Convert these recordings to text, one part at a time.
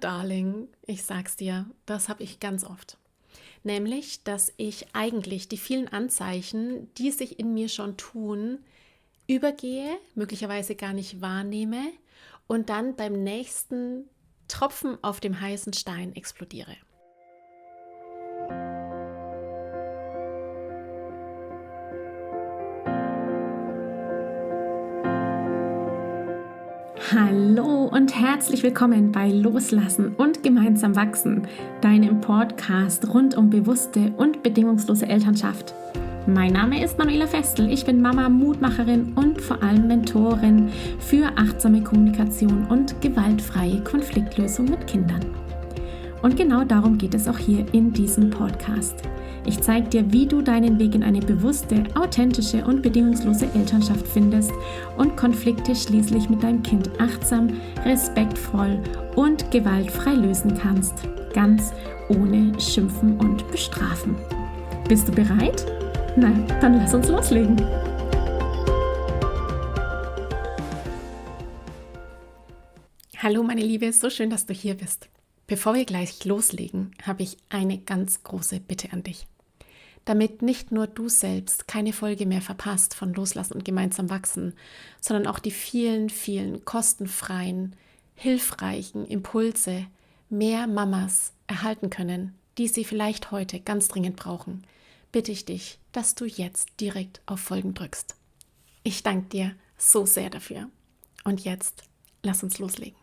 Darling, ich sag's dir, das habe ich ganz oft. Nämlich, dass ich eigentlich die vielen Anzeichen, die sich in mir schon tun, übergehe, möglicherweise gar nicht wahrnehme und dann beim nächsten Tropfen auf dem heißen Stein explodiere. Hallo und herzlich willkommen bei Loslassen und gemeinsam wachsen, deinem Podcast rund um bewusste und bedingungslose Elternschaft. Mein Name ist Manuela Festel, ich bin Mama, Mutmacherin und vor allem Mentorin für achtsame Kommunikation und gewaltfreie Konfliktlösung mit Kindern. Und genau darum geht es auch hier in diesem Podcast. Ich zeige dir, wie du deinen Weg in eine bewusste, authentische und bedingungslose Elternschaft findest und Konflikte schließlich mit deinem Kind achtsam, respektvoll und gewaltfrei lösen kannst. Ganz ohne Schimpfen und Bestrafen. Bist du bereit? Na, dann lass uns loslegen. Hallo meine Liebe, so schön, dass du hier bist. Bevor wir gleich loslegen, habe ich eine ganz große Bitte an dich. Damit nicht nur du selbst keine Folge mehr verpasst von Loslassen und gemeinsam wachsen, sondern auch die vielen, vielen kostenfreien, hilfreichen Impulse mehr Mamas erhalten können, die sie vielleicht heute ganz dringend brauchen, bitte ich dich, dass du jetzt direkt auf Folgen drückst. Ich danke dir so sehr dafür. Und jetzt lass uns loslegen.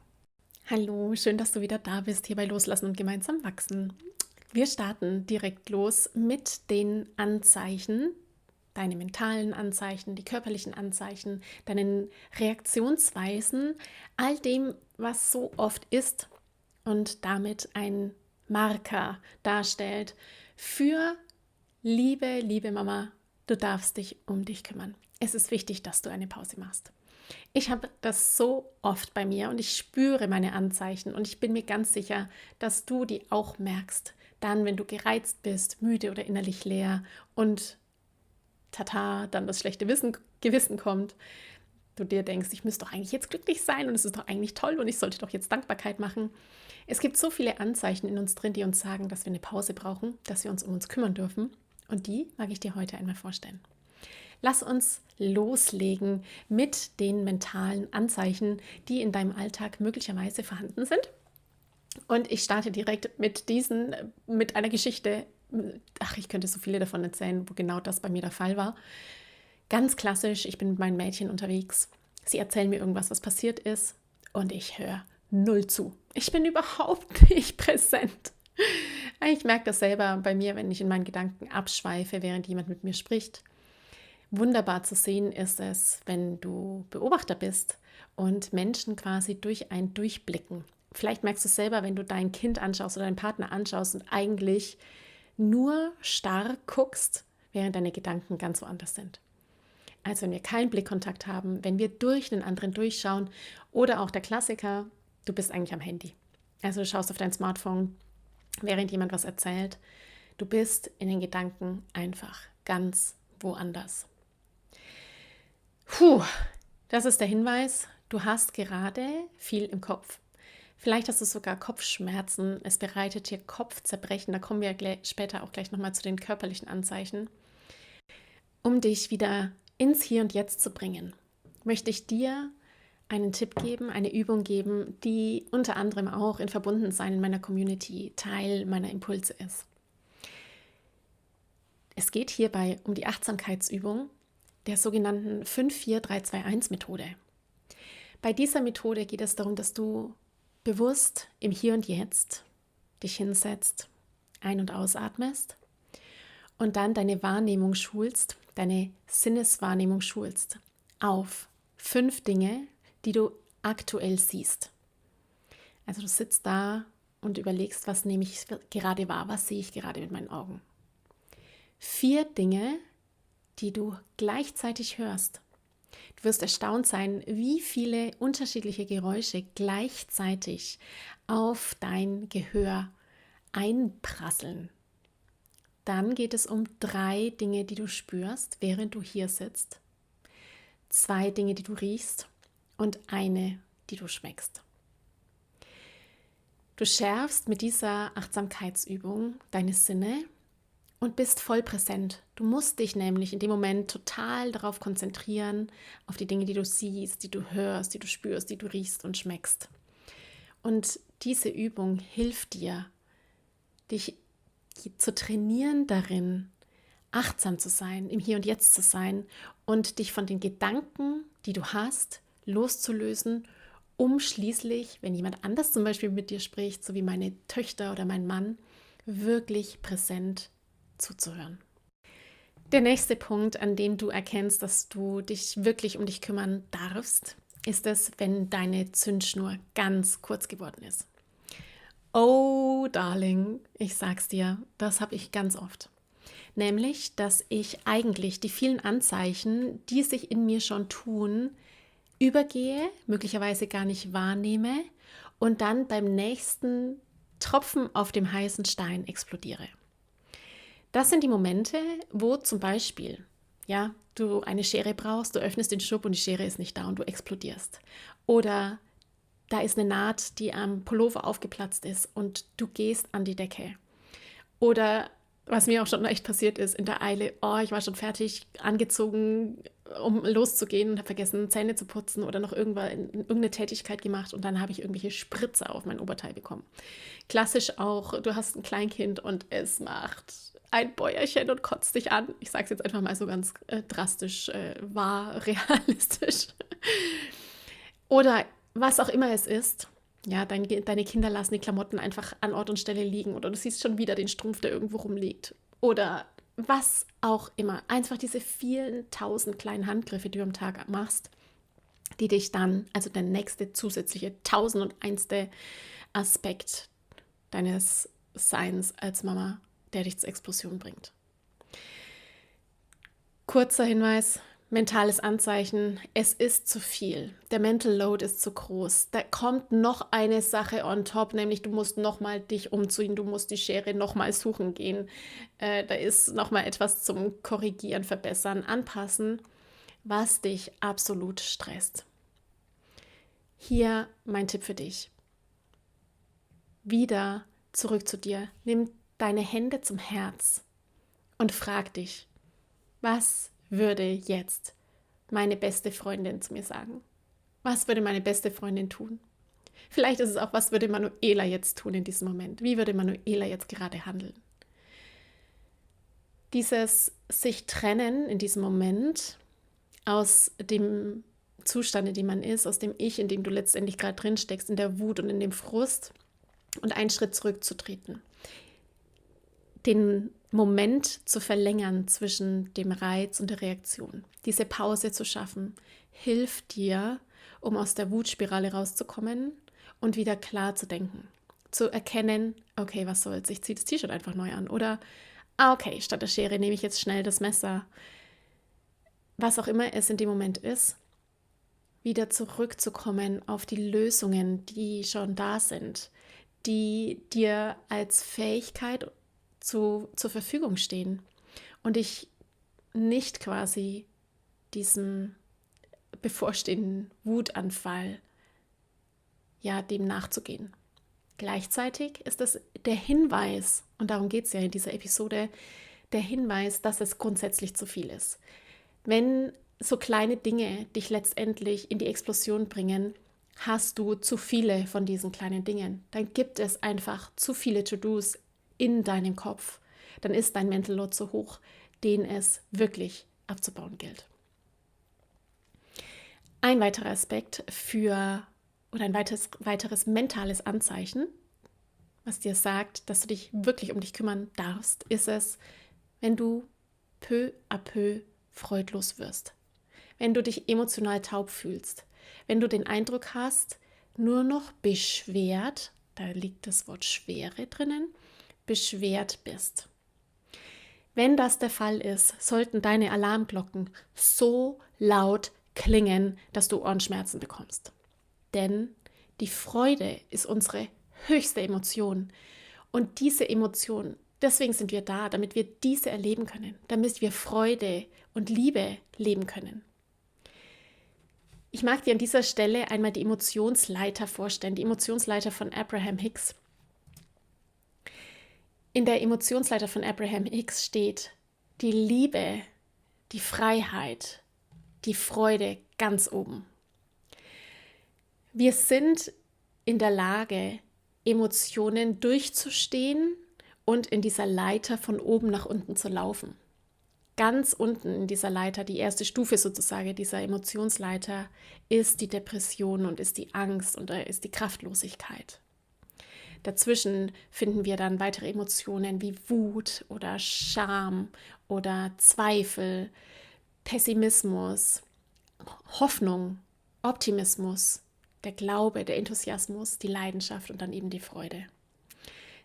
Hallo, schön, dass du wieder da bist, hier bei Loslassen und gemeinsam wachsen. Wir starten direkt los mit den Anzeichen, deine mentalen Anzeichen, die körperlichen Anzeichen, deinen Reaktionsweisen, all dem, was so oft ist und damit ein Marker darstellt für liebe Mama, du darfst dich um dich kümmern. Es ist wichtig, dass du eine Pause machst. Ich habe das so oft bei mir und ich spüre meine Anzeichen und ich bin mir ganz sicher, dass du die auch merkst. Dann, wenn du gereizt bist, müde oder innerlich leer und dann das schlechte Gewissen kommt, du dir denkst, ich müsste doch eigentlich jetzt glücklich sein und es ist doch eigentlich toll und ich sollte doch jetzt Dankbarkeit machen. Es gibt so viele Anzeichen in uns drin, die uns sagen, dass wir eine Pause brauchen, dass wir uns um uns kümmern dürfen und die mag ich dir heute einmal vorstellen. Lass uns loslegen mit den mentalen Anzeichen, die in deinem Alltag möglicherweise vorhanden sind. Und ich starte direkt mit einer Geschichte. Ich könnte so viele davon erzählen, wo genau das bei mir der Fall war. Ganz klassisch, ich bin mit meinen Mädchen unterwegs. Sie erzählen mir irgendwas, was passiert ist und ich höre null zu. Ich bin überhaupt nicht präsent. Ich merke das selber bei mir, wenn ich in meinen Gedanken abschweife, während jemand mit mir spricht. Wunderbar zu sehen ist es, wenn du Beobachter bist und Menschen quasi durch ein Durchblicken. Vielleicht merkst du es selber, wenn du dein Kind anschaust oder deinen Partner anschaust und eigentlich nur starr guckst, während deine Gedanken ganz woanders sind. Also wenn wir keinen Blickkontakt haben, wenn wir durch einen anderen durchschauen oder auch der Klassiker, du bist eigentlich am Handy. Also du schaust auf dein Smartphone, während jemand was erzählt. Du bist in den Gedanken einfach ganz woanders. Das ist der Hinweis, du hast gerade viel im Kopf. Vielleicht hast du sogar Kopfschmerzen, es bereitet dir Kopfzerbrechen, da kommen wir später auch gleich nochmal zu den körperlichen Anzeichen. Um dich wieder ins Hier und Jetzt zu bringen, möchte ich dir einen Tipp geben, eine Übung geben, die unter anderem auch in Verbundensein in meiner Community Teil meiner Impulse ist. Es geht hierbei um die Achtsamkeitsübung der sogenannten 5-4-3-2-1-Methode. Bei dieser Methode geht es darum, dass du bewusst im Hier und Jetzt dich hinsetzt, ein- und ausatmest und dann deine Wahrnehmung schulst, deine Sinneswahrnehmung schulst auf 5 Dinge, die du aktuell siehst. Also du sitzt da und überlegst, was nehme ich gerade wahr, was sehe ich gerade mit meinen Augen. 4 Dinge, die du gleichzeitig hörst. Du wirst erstaunt sein, wie viele unterschiedliche Geräusche gleichzeitig auf dein Gehör einprasseln. Dann geht es um 3 Dinge, die du spürst, während du hier sitzt. 2 Dinge, die du riechst und eine, die du schmeckst. Du schärfst mit dieser Achtsamkeitsübung deine Sinne und bist voll präsent. Du musst dich nämlich in dem Moment total darauf konzentrieren, auf die Dinge, die du siehst, die du hörst, die du spürst, die du riechst und schmeckst. Und diese Übung hilft dir, dich zu trainieren darin, achtsam zu sein, im Hier und Jetzt zu sein und dich von den Gedanken, die du hast, loszulösen, um schließlich, wenn jemand anders zum Beispiel mit dir spricht, so wie meine Töchter oder mein Mann, wirklich präsent zuzuhören. Der nächste Punkt, an dem du erkennst, dass du dich wirklich um dich kümmern darfst, ist es, wenn deine Zündschnur ganz kurz geworden ist. Oh, Darling, ich sag's dir, das habe ich ganz oft. Nämlich, dass ich eigentlich die vielen Anzeichen, die sich in mir schon tun, übergehe, möglicherweise gar nicht wahrnehme und dann beim nächsten Tropfen auf dem heißen Stein explodiere. Das sind die Momente, wo zum Beispiel, ja, du eine Schere brauchst, du öffnest den Schub und die Schere ist nicht da und du explodierst. Oder da ist eine Naht, die am Pullover aufgeplatzt ist und du gehst an die Decke. Oder was mir auch schon echt passiert ist, in der Eile, ich war schon fertig, angezogen, um loszugehen und habe vergessen, Zähne zu putzen oder noch irgendeine Tätigkeit gemacht und dann habe ich irgendwelche Spritzer auf mein Oberteil bekommen. Klassisch auch, du hast ein Kleinkind und es macht ein Bäuerchen und kotzt dich an. Ich sage es jetzt einfach mal so ganz drastisch, wahr, realistisch. Oder was auch immer es ist. Ja, deine Kinder lassen die Klamotten einfach an Ort und Stelle liegen oder du siehst schon wieder den Strumpf, der irgendwo rumliegt. Oder was auch immer. Einfach diese vielen tausend kleinen Handgriffe, die du am Tag machst, die dich dann, also der nächste zusätzliche 1001. Aspekt deines Seins als Mama, der dich zur Explosion bringt. Kurzer Hinweis. Mentales Anzeichen, es ist zu viel. Der Mental Load ist zu groß. Da kommt noch eine Sache on top, nämlich du musst nochmal dich umziehen, du musst die Schere nochmal suchen gehen. Da ist nochmal etwas zum Korrigieren, Verbessern, Anpassen, was dich absolut stresst. Hier mein Tipp für dich. Wieder zurück zu dir. Nimm deine Hände zum Herz und frag dich, was würde jetzt meine beste Freundin zu mir sagen? Was würde meine beste Freundin tun? Vielleicht ist es auch, was würde Manuela jetzt tun in diesem Moment? Wie würde Manuela jetzt gerade handeln? Dieses sich trennen in diesem Moment aus dem Zustand, in dem man ist, aus dem Ich, in dem du letztendlich gerade drin steckst, in der Wut und in dem Frust und einen Schritt zurückzutreten. Den Moment zu verlängern zwischen dem Reiz und der Reaktion. Diese Pause zu schaffen, hilft dir, um aus der Wutspirale rauszukommen und wieder klar zu denken. Zu erkennen, okay, was soll's, ich ziehe das T-Shirt einfach neu an. Oder, okay, statt der Schere nehme ich jetzt schnell das Messer. Was auch immer es in dem Moment ist, wieder zurückzukommen auf die Lösungen, die schon da sind, die dir als Fähigkeit zur Verfügung stehen und dich nicht quasi diesem bevorstehenden Wutanfall, ja, dem nachzugehen. Gleichzeitig ist das der Hinweis, und darum geht es ja in dieser Episode, der Hinweis, dass es grundsätzlich zu viel ist. Wenn so kleine Dinge dich letztendlich in die Explosion bringen, hast du zu viele von diesen kleinen Dingen. Dann gibt es einfach zu viele To-Dos in deinem Kopf, dann ist dein Mental Load so hoch, den es wirklich abzubauen gilt. Ein weiterer Aspekt oder ein weiteres mentales Anzeichen, was dir sagt, dass du dich wirklich um dich kümmern darfst, ist es, wenn du peu à peu freudlos wirst, wenn du dich emotional taub fühlst, wenn du den Eindruck hast, nur noch beschwert, da liegt das Wort Schwere drinnen, beschwert bist. Wenn das der Fall ist, sollten deine Alarmglocken so laut klingen, dass du Ohrenschmerzen bekommst. Denn die Freude ist unsere höchste Emotion. Und diese Emotion, deswegen sind wir da, damit wir diese erleben können, damit wir Freude und Liebe leben können. Ich mag dir an dieser Stelle einmal die Emotionsleiter vorstellen, die Emotionsleiter von Abraham Hicks. In der Emotionsleiter von Abraham Hicks steht die Liebe, die Freiheit, die Freude ganz oben. Wir sind in der Lage, Emotionen durchzustehen und in dieser Leiter von oben nach unten zu laufen. Ganz unten in dieser Leiter, die erste Stufe sozusagen dieser Emotionsleiter, ist die Depression und ist die Angst und ist die Kraftlosigkeit. Dazwischen finden wir dann weitere Emotionen wie Wut oder Scham oder Zweifel, Pessimismus, Hoffnung, Optimismus, der Glaube, der Enthusiasmus, die Leidenschaft und dann eben die Freude.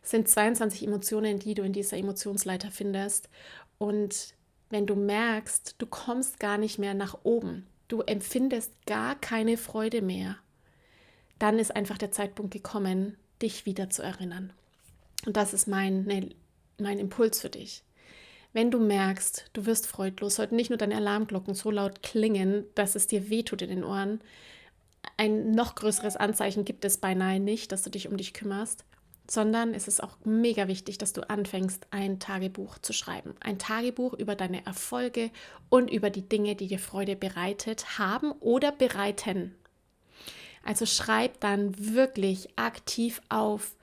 Es sind 22 Emotionen, die du in dieser Emotionsleiter findest. Und wenn du merkst, du kommst gar nicht mehr nach oben, du empfindest gar keine Freude mehr, dann ist einfach der Zeitpunkt gekommen, dich wieder zu erinnern. Und das ist mein Impuls für dich. Wenn du merkst, du wirst freudlos, sollten nicht nur deine Alarmglocken so laut klingen, dass es dir wehtut in den Ohren. Ein noch größeres Anzeichen gibt es beinahe nicht, dass du dich um dich kümmerst, sondern es ist auch mega wichtig, dass du anfängst, ein Tagebuch zu schreiben. Ein Tagebuch über deine Erfolge und über die Dinge, die dir Freude bereitet haben oder bereiten. Also schreib dann wirklich aktiv auf,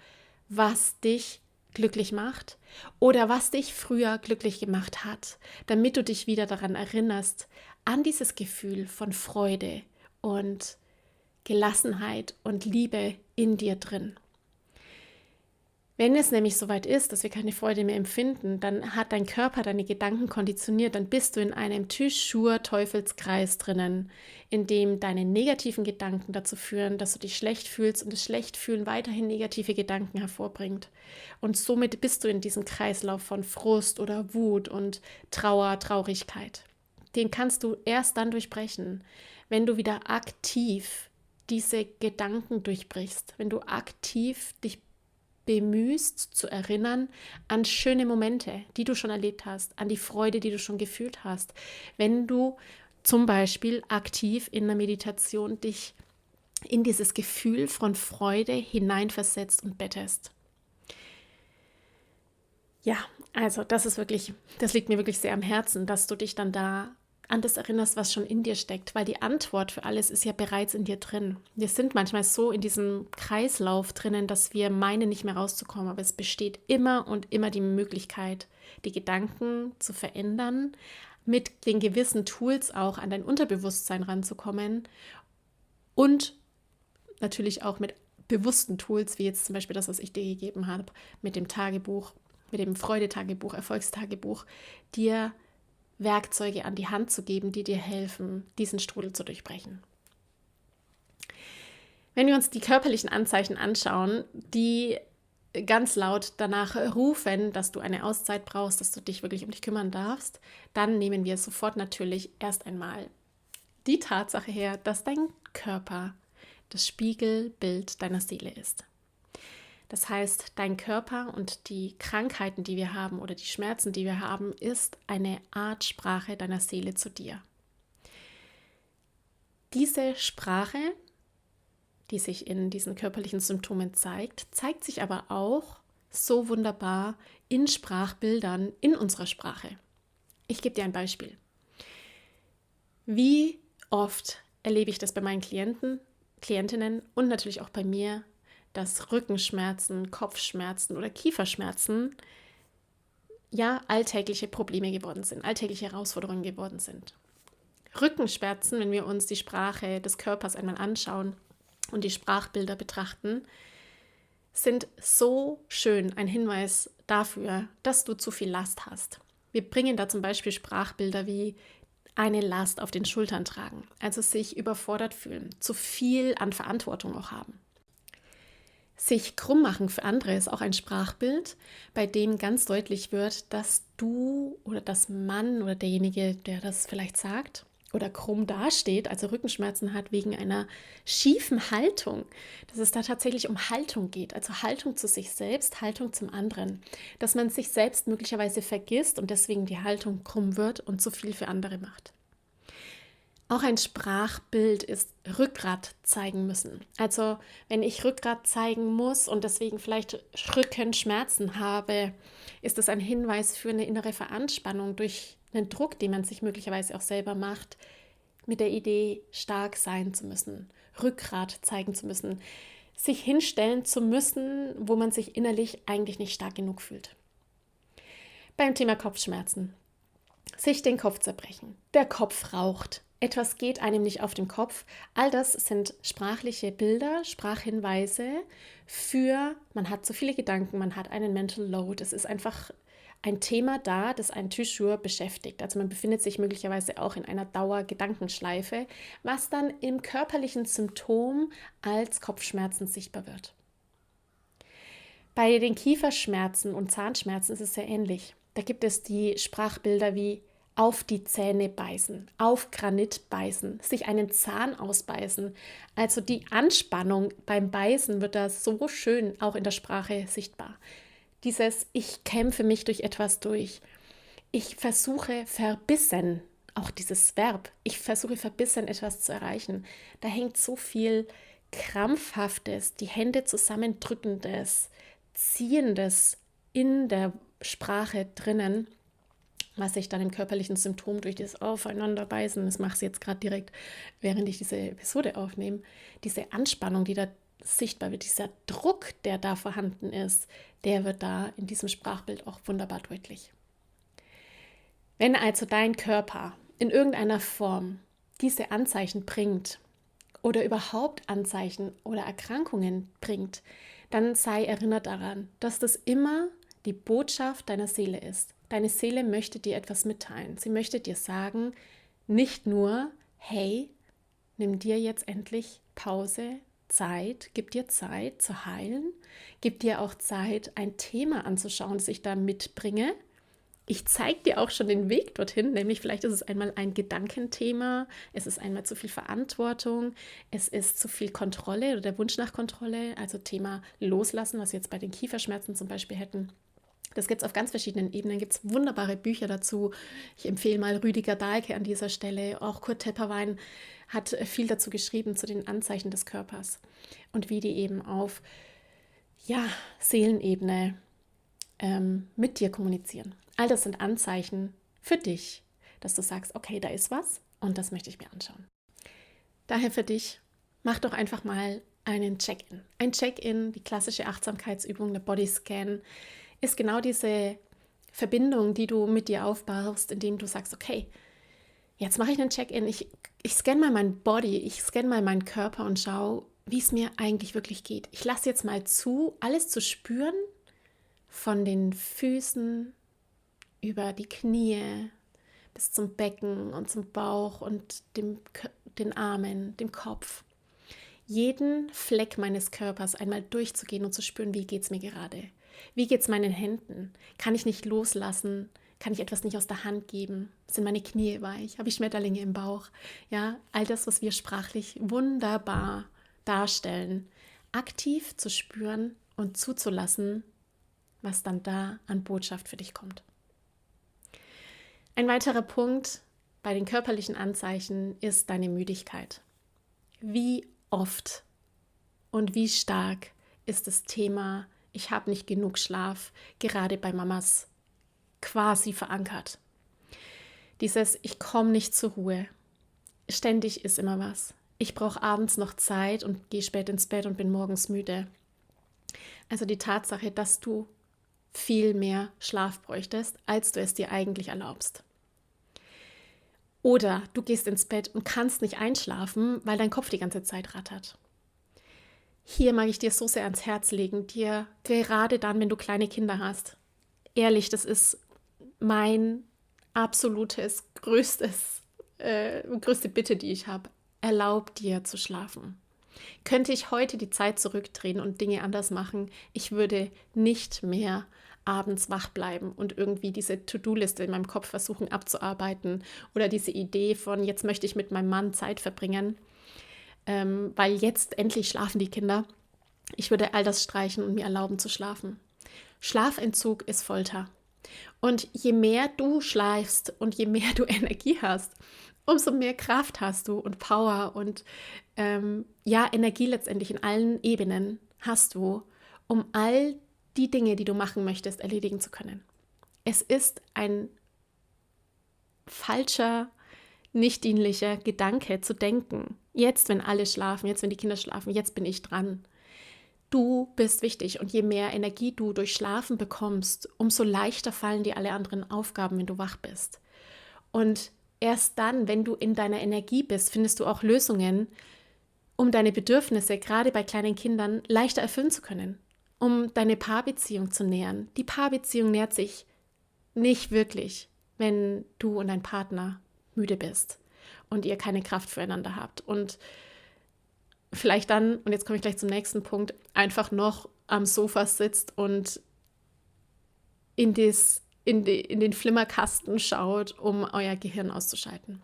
was dich glücklich macht oder was dich früher glücklich gemacht hat, damit du dich wieder daran erinnerst, an dieses Gefühl von Freude und Gelassenheit und Liebe in dir drin. Wenn es nämlich soweit ist, dass wir keine Freude mehr empfinden, dann hat dein Körper deine Gedanken konditioniert, dann bist du in einem Teufelskreis drinnen, in dem deine negativen Gedanken dazu führen, dass du dich schlecht fühlst und das Schlechtfühlen weiterhin negative Gedanken hervorbringt. Und somit bist du in diesem Kreislauf von Frust oder Wut und Traurigkeit. Den kannst du erst dann durchbrechen, wenn du wieder aktiv diese Gedanken durchbrichst, wenn du aktiv dich bemühst zu erinnern an schöne Momente, die du schon erlebt hast, an die Freude, die du schon gefühlt hast. Wenn du zum Beispiel aktiv in der Meditation dich in dieses Gefühl von Freude hineinversetzt und bettest. Ja, also das liegt mir wirklich sehr am Herzen, dass du dich dann da an das erinnerst, was schon in dir steckt, weil die Antwort für alles ist ja bereits in dir drin. Wir sind manchmal so in diesem Kreislauf drinnen, dass wir meinen, nicht mehr rauszukommen, aber es besteht immer und immer die Möglichkeit, die Gedanken zu verändern, mit den gewissen Tools auch an dein Unterbewusstsein ranzukommen und natürlich auch mit bewussten Tools, wie jetzt zum Beispiel das, was ich dir gegeben habe, mit dem Tagebuch, mit dem Freudetagebuch, Erfolgstagebuch, dir Werkzeuge an die Hand zu geben, die dir helfen, diesen Strudel zu durchbrechen. Wenn wir uns die körperlichen Anzeichen anschauen, die ganz laut danach rufen, dass du eine Auszeit brauchst, dass du dich wirklich um dich kümmern darfst, dann nehmen wir sofort natürlich erst einmal die Tatsache her, dass dein Körper das Spiegelbild deiner Seele ist. Das heißt, dein Körper und die Krankheiten, die wir haben oder die Schmerzen, die wir haben, ist eine Art Sprache deiner Seele zu dir. Diese Sprache, die sich in diesen körperlichen Symptomen zeigt sich aber auch so wunderbar in Sprachbildern in unserer Sprache. Ich gebe dir ein Beispiel. Wie oft erlebe ich das bei meinen Klientinnen und natürlich auch bei mir, dass Rückenschmerzen, Kopfschmerzen oder Kieferschmerzen ja alltägliche Probleme geworden sind, alltägliche Herausforderungen geworden sind. Rückenschmerzen, wenn wir uns die Sprache des Körpers einmal anschauen und die Sprachbilder betrachten, sind so schön ein Hinweis dafür, dass du zu viel Last hast. Wir bringen da zum Beispiel Sprachbilder wie eine Last auf den Schultern tragen, also sich überfordert fühlen, zu viel an Verantwortung auch haben. Sich krumm machen für andere ist auch ein Sprachbild, bei dem ganz deutlich wird, dass du oder das Mann oder derjenige, der das vielleicht sagt oder krumm dasteht, also Rückenschmerzen hat wegen einer schiefen Haltung, dass es da tatsächlich um Haltung geht, also Haltung zu sich selbst, Haltung zum anderen, dass man sich selbst möglicherweise vergisst und deswegen die Haltung krumm wird und zu viel für andere macht. Auch ein Sprachbild ist Rückgrat zeigen müssen. Also wenn ich Rückgrat zeigen muss und deswegen vielleicht Rückenschmerzen habe, ist das ein Hinweis für eine innere Veranspannung durch einen Druck, den man sich möglicherweise auch selber macht, mit der Idee, stark sein zu müssen, Rückgrat zeigen zu müssen, sich hinstellen zu müssen, wo man sich innerlich eigentlich nicht stark genug fühlt. Beim Thema Kopfschmerzen. Sich den Kopf zerbrechen, der Kopf raucht, etwas geht einem nicht auf den Kopf. All das sind sprachliche Bilder, Sprachhinweise für, man hat zu viele Gedanken, man hat einen Mental Load. Es ist einfach ein Thema da, das einen toujours beschäftigt. Also man befindet sich möglicherweise auch in einer Dauergedankenschleife, was dann im körperlichen Symptom als Kopfschmerzen sichtbar wird. Bei den Kieferschmerzen und Zahnschmerzen ist es sehr ähnlich. Da gibt es die Sprachbilder wie auf die Zähne beißen, auf Granit beißen, sich einen Zahn ausbeißen. Also die Anspannung beim Beißen wird da so schön auch in der Sprache sichtbar. Dieses ich kämpfe mich durch etwas durch. Ich versuche verbissen, auch dieses Verb, ich versuche verbissen etwas zu erreichen. Da hängt so viel Krampfhaftes, die Hände zusammendrückendes, Ziehendes in der Sprache drinnen, was sich dann im körperlichen Symptom durch das Aufeinanderbeißen, das mache ich jetzt gerade direkt, während ich diese Episode aufnehme, diese Anspannung, die da sichtbar wird, dieser Druck, der da vorhanden ist, der wird da in diesem Sprachbild auch wunderbar deutlich. Wenn also dein Körper in irgendeiner Form diese Anzeichen bringt oder überhaupt Anzeichen oder Erkrankungen bringt, dann sei erinnert daran, dass das immer die Botschaft deiner Seele ist. Deine Seele möchte dir etwas mitteilen. Sie möchte dir sagen, nicht nur, hey, nimm dir jetzt endlich Pause, Zeit, gib dir Zeit zu heilen, gib dir auch Zeit, ein Thema anzuschauen, das ich da mitbringe. Ich zeige dir auch schon den Weg dorthin, nämlich vielleicht ist es einmal ein Gedankenthema, es ist einmal zu viel Verantwortung, es ist zu viel Kontrolle oder der Wunsch nach Kontrolle, also Thema Loslassen, was wir jetzt bei den Kieferschmerzen zum Beispiel hätten. Das gibt es auf ganz verschiedenen Ebenen, gibt es wunderbare Bücher dazu. Ich empfehle mal Rüdiger Dahlke an dieser Stelle. Auch Kurt Tepperwein hat viel dazu geschrieben, zu den Anzeichen des Körpers und wie die eben auf Seelenebene mit dir kommunizieren. All das sind Anzeichen für dich, dass du sagst, okay, da ist was und das möchte ich mir anschauen. Daher für dich, mach doch einfach mal einen Check-in. Ein Check-in, die klassische Achtsamkeitsübung, der Bodyscan, ist genau diese Verbindung, die du mit dir aufbaust, indem du sagst, okay, jetzt mache ich einen Check-in, ich scanne mal meinen Body, ich scanne mal meinen Körper und schaue, wie es mir eigentlich wirklich geht. Ich lasse jetzt mal zu, alles zu spüren, von den Füßen über die Knie bis zum Becken und zum Bauch und den Armen, dem Kopf. Jeden Fleck meines Körpers einmal durchzugehen und zu spüren, wie geht es mir gerade. Wie geht es meinen Händen? Kann ich nicht loslassen? Kann ich etwas nicht aus der Hand geben? Sind meine Knie weich? Habe ich Schmetterlinge im Bauch? Ja, all das, was wir sprachlich wunderbar darstellen, aktiv zu spüren und zuzulassen, was dann da an Botschaft für dich kommt. Ein weiterer Punkt bei den körperlichen Anzeichen ist deine Müdigkeit. Wie oft und wie stark ist das Thema ich habe nicht genug Schlaf, gerade bei Mamas quasi verankert. Dieses ich komme nicht zur Ruhe. Ständig ist immer was. Ich brauche abends noch Zeit und gehe spät ins Bett und bin morgens müde. Also die Tatsache, dass du viel mehr Schlaf bräuchtest, als du es dir eigentlich erlaubst. Oder du gehst ins Bett und kannst nicht einschlafen, weil dein Kopf die ganze Zeit rattert. Hier mag ich dir so sehr ans Herz legen, dir gerade dann, wenn du kleine Kinder hast, ehrlich, das ist mein absolutes, größte Bitte, die ich habe. Erlaub dir zu schlafen. Könnte ich heute die Zeit zurückdrehen und Dinge anders machen, ich würde nicht mehr abends wach bleiben und irgendwie diese To-Do-Liste in meinem Kopf versuchen abzuarbeiten oder diese Idee von, jetzt möchte ich mit meinem Mann Zeit verbringen, weil jetzt endlich schlafen die Kinder. Ich würde all das streichen und mir erlauben zu schlafen. Schlafentzug ist Folter. Und je mehr du schläfst und je mehr du Energie hast, umso mehr Kraft hast du und Power und Energie letztendlich in allen Ebenen hast du, um all die Dinge, die du machen möchtest, erledigen zu können. Es ist ein falscher, nicht dienlicher Gedanke zu denken, jetzt, wenn alle schlafen, jetzt, wenn die Kinder schlafen, jetzt bin ich dran. Du bist wichtig und je mehr Energie du durch Schlafen bekommst, umso leichter fallen dir alle anderen Aufgaben, wenn du wach bist. Und erst dann, wenn du in deiner Energie bist, findest du auch Lösungen, um deine Bedürfnisse, gerade bei kleinen Kindern, leichter erfüllen zu können, um deine Paarbeziehung zu nähern. Die Paarbeziehung nährt sich nicht wirklich, wenn du und dein Partner müde bist und ihr keine Kraft füreinander habt. Und vielleicht dann, und jetzt komme ich gleich zum nächsten Punkt, einfach noch am Sofa sitzt und in den Flimmerkasten schaut, um euer Gehirn auszuschalten.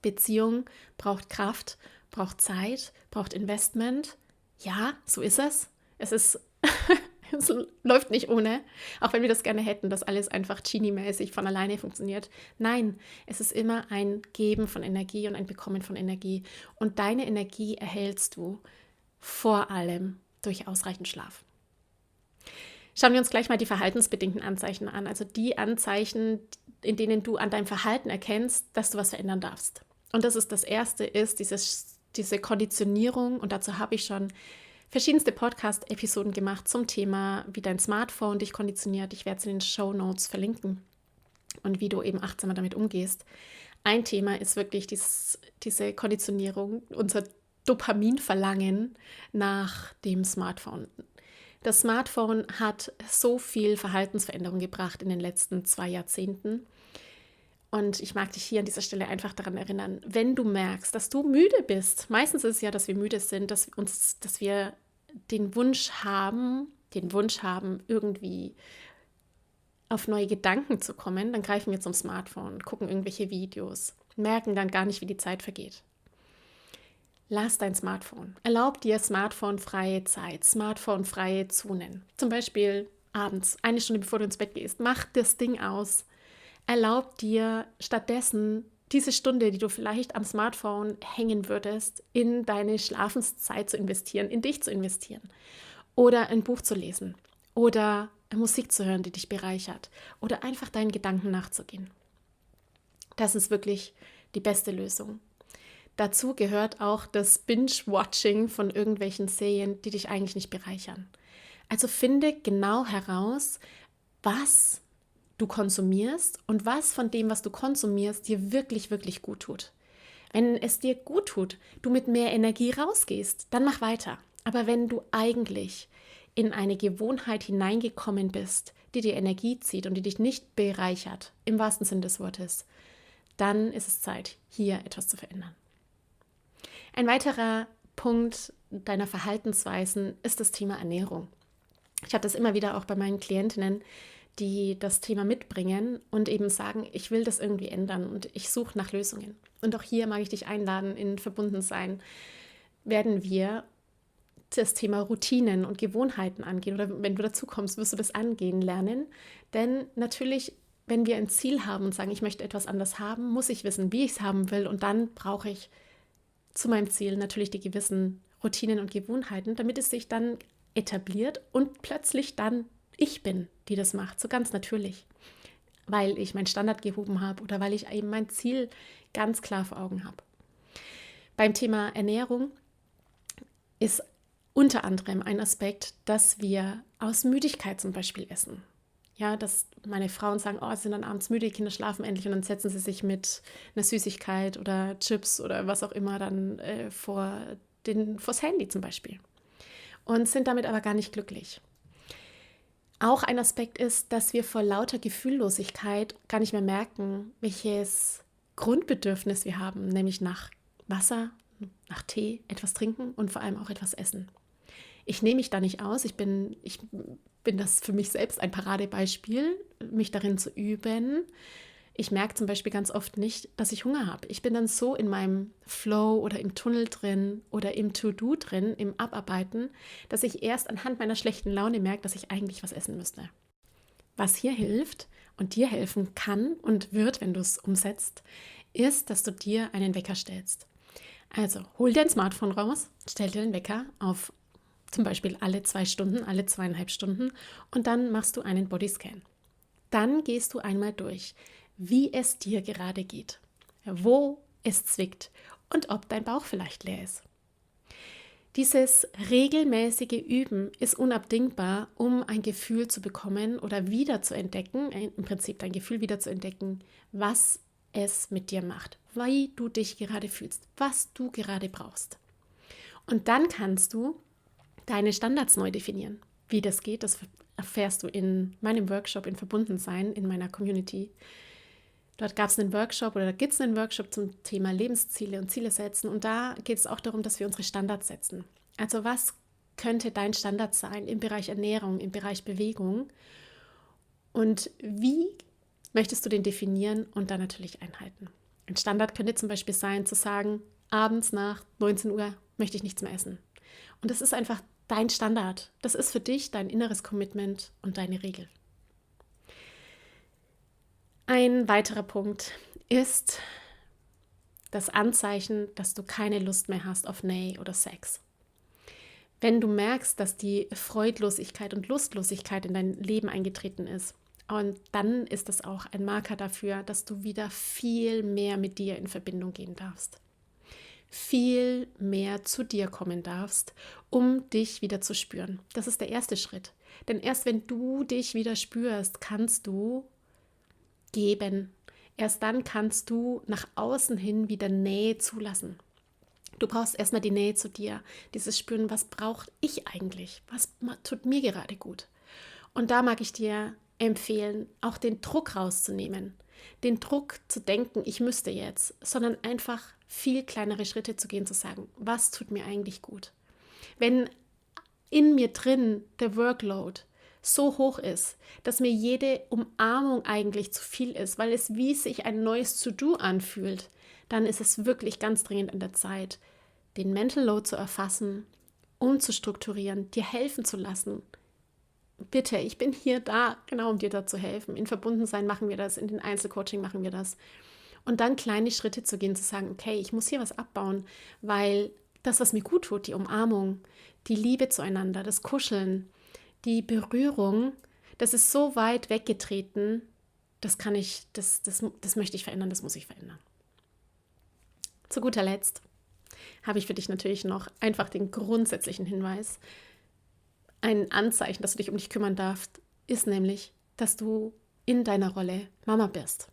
Beziehung braucht Kraft, braucht Zeit, braucht Investment. Ja, so ist es. Es läuft nicht ohne, auch wenn wir das gerne hätten, dass alles einfach Genie-mäßig von alleine funktioniert. Nein, es ist immer ein Geben von Energie und ein Bekommen von Energie. Und deine Energie erhältst du vor allem durch ausreichend Schlaf. Schauen wir uns gleich mal die verhaltensbedingten Anzeichen an, also die Anzeichen, in denen du an deinem Verhalten erkennst, dass du was verändern darfst. Und das erste ist diese Konditionierung, und dazu habe ich schon verschiedenste Podcast-Episoden gemacht zum Thema, wie dein Smartphone dich konditioniert. Ich werde es in den Shownotes verlinken und wie du eben achtsamer damit umgehst. Ein Thema ist wirklich diese Konditionierung, unser Dopaminverlangen nach dem Smartphone. Das Smartphone hat so viel Verhaltensveränderung gebracht in den letzten 2 Jahrzehnten. Und ich mag dich hier an dieser Stelle einfach daran erinnern, wenn du merkst, dass du müde bist. Meistens ist es ja, dass wir müde sind, dass wir den Wunsch haben, irgendwie auf neue Gedanken zu kommen. Dann greifen wir zum Smartphone, gucken irgendwelche Videos, merken dann gar nicht, wie die Zeit vergeht. Lass dein Smartphone. Erlaub dir smartphonefreie Zeit, smartphonefreie Zonen. Zum Beispiel abends, 1 Stunde bevor du ins Bett gehst. Mach das Ding aus. Erlaub dir stattdessen diese Stunde, die du vielleicht am Smartphone hängen würdest, in deine Schlafenszeit zu investieren, in dich zu investieren. Oder ein Buch zu lesen. Oder Musik zu hören, die dich bereichert. Oder einfach deinen Gedanken nachzugehen. Das ist wirklich die beste Lösung. Dazu gehört auch das Binge-Watching von irgendwelchen Serien, die dich eigentlich nicht bereichern. Also finde genau heraus, was du konsumierst und was von dem, was du konsumierst, dir wirklich, wirklich gut tut. Wenn es dir gut tut, du mit mehr Energie rausgehst, dann mach weiter. Aber wenn du eigentlich in eine Gewohnheit hineingekommen bist, die dir Energie zieht und die dich nicht bereichert, im wahrsten Sinne des Wortes, dann ist es Zeit, hier etwas zu verändern. Ein weiterer Punkt deiner Verhaltensweisen ist das Thema Ernährung. Ich habe das immer wieder auch bei meinen Klientinnen, die das Thema mitbringen und eben sagen, ich will das irgendwie ändern und ich suche nach Lösungen. Und auch hier mag ich dich einladen, in Verbundensein werden wir das Thema Routinen und Gewohnheiten angehen. Oder wenn du dazu kommst, wirst du das angehen lernen. Denn natürlich, wenn wir ein Ziel haben und sagen, ich möchte etwas anders haben, muss ich wissen, wie ich es haben will. Und dann brauche ich zu meinem Ziel natürlich die gewissen Routinen und Gewohnheiten, damit es sich dann etabliert und plötzlich dann ich bin, die das macht, so ganz natürlich, weil ich meinen Standard gehoben habe oder weil ich eben mein Ziel ganz klar vor Augen habe. Beim Thema Ernährung ist unter anderem ein Aspekt, dass wir aus Müdigkeit zum Beispiel essen. Ja, dass meine Frauen sagen, sie sind dann abends müde, die Kinder schlafen endlich und dann setzen sie sich mit einer Süßigkeit oder Chips oder was auch immer dann vors Handy zum Beispiel und sind damit aber gar nicht glücklich. Auch ein Aspekt ist, dass wir vor lauter Gefühllosigkeit gar nicht mehr merken, welches Grundbedürfnis wir haben, nämlich nach Wasser, nach Tee, etwas trinken und vor allem auch etwas essen. Ich nehme mich da nicht aus, ich bin das für mich selbst ein Paradebeispiel, mich darin zu üben. Ich merke zum Beispiel ganz oft nicht, dass ich Hunger habe. Ich bin dann so in meinem Flow oder im Tunnel drin oder im To-Do drin, im Abarbeiten, dass ich erst anhand meiner schlechten Laune merke, dass ich eigentlich was essen müsste. Was hier hilft und dir helfen kann und wird, wenn du es umsetzt, ist, dass du dir einen Wecker stellst. Also hol dein Smartphone raus, stell dir den Wecker auf zum Beispiel alle 2 Stunden, alle 2,5 Stunden und dann machst du einen Bodyscan. Dann gehst du einmal durch, wie es dir gerade geht, wo es zwickt und ob dein Bauch vielleicht leer ist. Dieses regelmäßige Üben ist unabdingbar, um ein Gefühl zu bekommen oder wieder zu entdecken, im Prinzip dein Gefühl wieder zu entdecken, was es mit dir macht, wie du dich gerade fühlst, was du gerade brauchst. Und dann kannst du deine Standards neu definieren. Wie das geht, das erfährst du in meinem Workshop in Verbundensein, in meiner Community. Dort gab es einen Workshop oder gibt es einen Workshop zum Thema Lebensziele und Ziele setzen. Und da geht es auch darum, dass wir unsere Standards setzen. Also was könnte dein Standard sein im Bereich Ernährung, im Bereich Bewegung? Und wie möchtest du den definieren und dann natürlich einhalten? Ein Standard könnte zum Beispiel sein, zu sagen, abends nach 19 Uhr möchte ich nichts mehr essen. Und das ist einfach dein Standard. Das ist für dich dein inneres Commitment und deine Regel. Ein weiterer Punkt ist das Anzeichen, dass du keine Lust mehr hast auf Nähe oder Sex. Wenn du merkst, dass die Freudlosigkeit und Lustlosigkeit in dein Leben eingetreten ist, und dann ist das auch ein Marker dafür, dass du wieder viel mehr mit dir in Verbindung gehen darfst. Viel mehr zu dir kommen darfst, um dich wieder zu spüren. Das ist der erste Schritt. Denn erst wenn du dich wieder spürst, kannst du geben. Erst dann kannst du nach außen hin wieder Nähe zulassen. Du brauchst erstmal die Nähe zu dir, dieses Spüren, was brauche ich eigentlich? Was tut mir gerade gut? Und da mag ich dir empfehlen, auch den Druck rauszunehmen. Den Druck zu denken, ich müsste jetzt, sondern einfach viel kleinere Schritte zu gehen, zu sagen, was tut mir eigentlich gut? Wenn in mir drin der Workload so hoch ist, dass mir jede Umarmung eigentlich zu viel ist, weil es wie sich ein neues To-Do anfühlt, dann ist es wirklich ganz dringend an der Zeit, den Mental Load zu erfassen, umzustrukturieren, dir helfen zu lassen. Bitte, ich bin hier da, genau um dir da zu helfen. In Verbundensein machen wir das, in den Einzelcoaching machen wir das. Und dann kleine Schritte zu gehen, zu sagen, okay, ich muss hier was abbauen, weil das, was mir gut tut, die Umarmung, die Liebe zueinander, das Kuscheln, die Berührung, das ist so weit weggetreten, das möchte ich verändern, das muss ich verändern. Zu guter Letzt habe ich für dich natürlich noch einfach den grundsätzlichen Hinweis. Ein Anzeichen, dass du dich um dich kümmern darfst, ist nämlich, dass du in deiner Rolle Mama bist.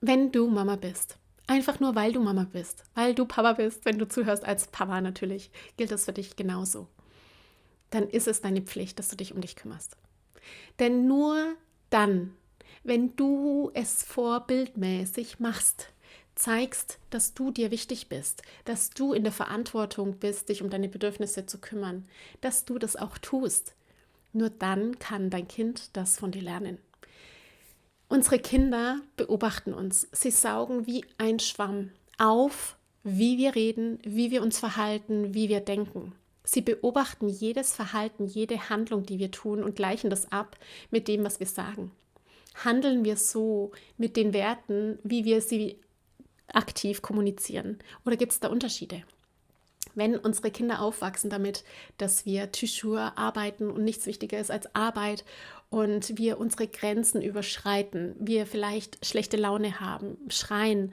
Wenn du Mama bist, einfach nur weil du Mama bist, weil du Papa bist, wenn du zuhörst als Papa natürlich, gilt das für dich genauso. Dann ist es deine Pflicht, dass du dich um dich kümmerst. Denn nur dann, wenn du es vorbildmäßig machst, zeigst, dass du dir wichtig bist, dass du in der Verantwortung bist, dich um deine Bedürfnisse zu kümmern, dass du das auch tust. Nur dann kann dein Kind das von dir lernen. Unsere Kinder beobachten uns. Sie saugen wie ein Schwamm auf, wie wir reden, wie wir uns verhalten, wie wir denken. Sie beobachten jedes Verhalten, jede Handlung, die wir tun und gleichen das ab mit dem, was wir sagen. Handeln wir so mit den Werten, wie wir sie aktiv kommunizieren? Oder gibt es da Unterschiede? Wenn unsere Kinder aufwachsen damit, dass wir toujours arbeiten und nichts wichtiger ist als Arbeit und wir unsere Grenzen überschreiten, wir vielleicht schlechte Laune haben, schreien,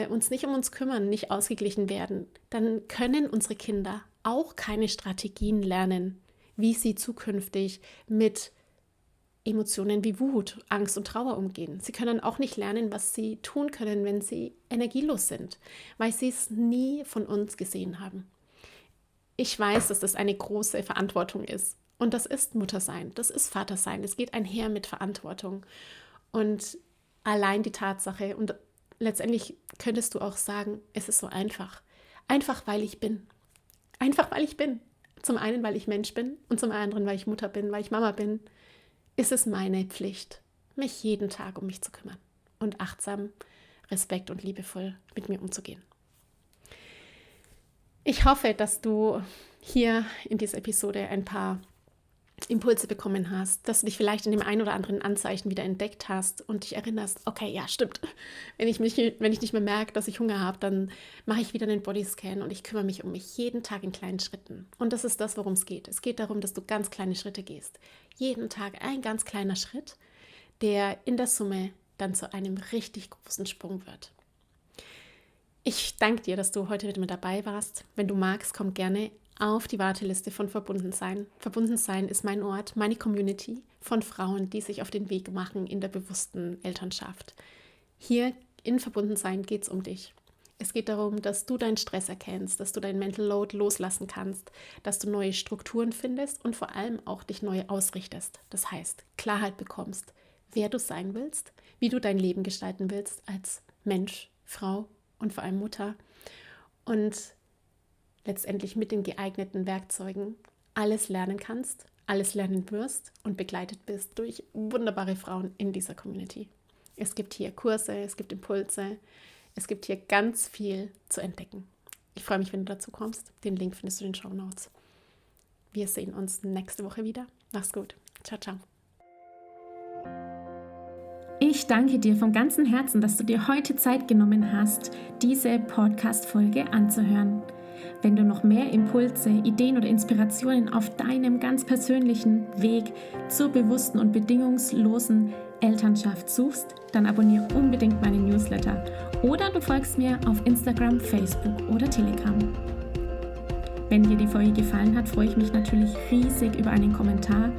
uns nicht um uns kümmern, nicht ausgeglichen werden, dann können unsere Kinder auch keine Strategien lernen, wie sie zukünftig mit Emotionen wie Wut, Angst und Trauer umgehen. Sie können auch nicht lernen, was sie tun können, wenn sie energielos sind, weil sie es nie von uns gesehen haben. Ich weiß, dass das eine große Verantwortung ist. Und das ist Muttersein, das ist Vatersein. Es geht einher mit Verantwortung. Und allein die Tatsache, und letztendlich könntest du auch sagen, es ist so einfach. Einfach, weil ich bin. Einfach, weil ich bin. Zum einen, weil ich Mensch bin und zum anderen, weil ich Mutter bin, weil ich Mama bin. Ist es meine Pflicht, mich jeden Tag um mich zu kümmern und achtsam, respekt- und liebevoll mit mir umzugehen. Ich hoffe, dass du hier in dieser Episode ein paar Impulse bekommen hast, dass du dich vielleicht in dem einen oder anderen Anzeichen wieder entdeckt hast und dich erinnerst, okay, ja, stimmt. Wenn ich nicht mehr merke, dass ich Hunger habe, dann mache ich wieder einen Bodyscan und ich kümmere mich um mich jeden Tag in kleinen Schritten. Und das ist das, worum es geht. Es geht darum, dass du ganz kleine Schritte gehst. Jeden Tag ein ganz kleiner Schritt, der in der Summe dann zu einem richtig großen Sprung wird. Ich danke dir, dass du heute wieder mit dabei warst. Wenn du magst, komm gerne auf die Warteliste von Verbundensein. Verbundensein ist mein Ort, meine Community von Frauen, die sich auf den Weg machen in der bewussten Elternschaft. Hier in Verbundensein geht es um dich. Es geht darum, dass du deinen Stress erkennst, dass du deinen Mental Load loslassen kannst, dass du neue Strukturen findest und vor allem auch dich neu ausrichtest. Das heißt, Klarheit bekommst, wer du sein willst, wie du dein Leben gestalten willst als Mensch, Frau und vor allem Mutter. Und letztendlich mit den geeigneten Werkzeugen alles lernen kannst, alles lernen wirst und begleitet bist durch wunderbare Frauen in dieser Community. Es gibt hier Kurse, es gibt Impulse, es gibt hier ganz viel zu entdecken. Ich freue mich, wenn du dazu kommst. Den Link findest du in den Shownotes. Wir sehen uns nächste Woche wieder. Mach's gut. Ciao, ciao. Ich danke dir von ganzem Herzen, dass du dir heute Zeit genommen hast, diese Podcast-Folge anzuhören. Wenn du noch mehr Impulse, Ideen oder Inspirationen auf deinem ganz persönlichen Weg zur bewussten und bedingungslosen Elternschaft suchst, dann abonniere unbedingt meinen Newsletter oder du folgst mir auf Instagram, Facebook oder Telegram. Wenn dir die Folge gefallen hat, freue ich mich natürlich riesig über einen Kommentar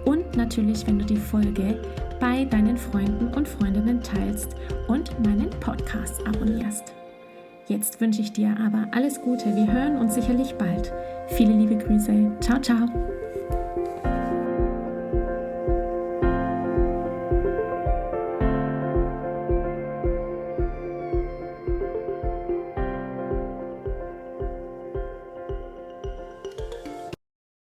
und natürlich, wenn du die Folge bei deinen Freunden und Freundinnen teilst und meinen Podcast abonnierst. Jetzt wünsche ich dir aber alles Gute. Wir hören uns sicherlich bald. Viele liebe Grüße. Ciao, ciao.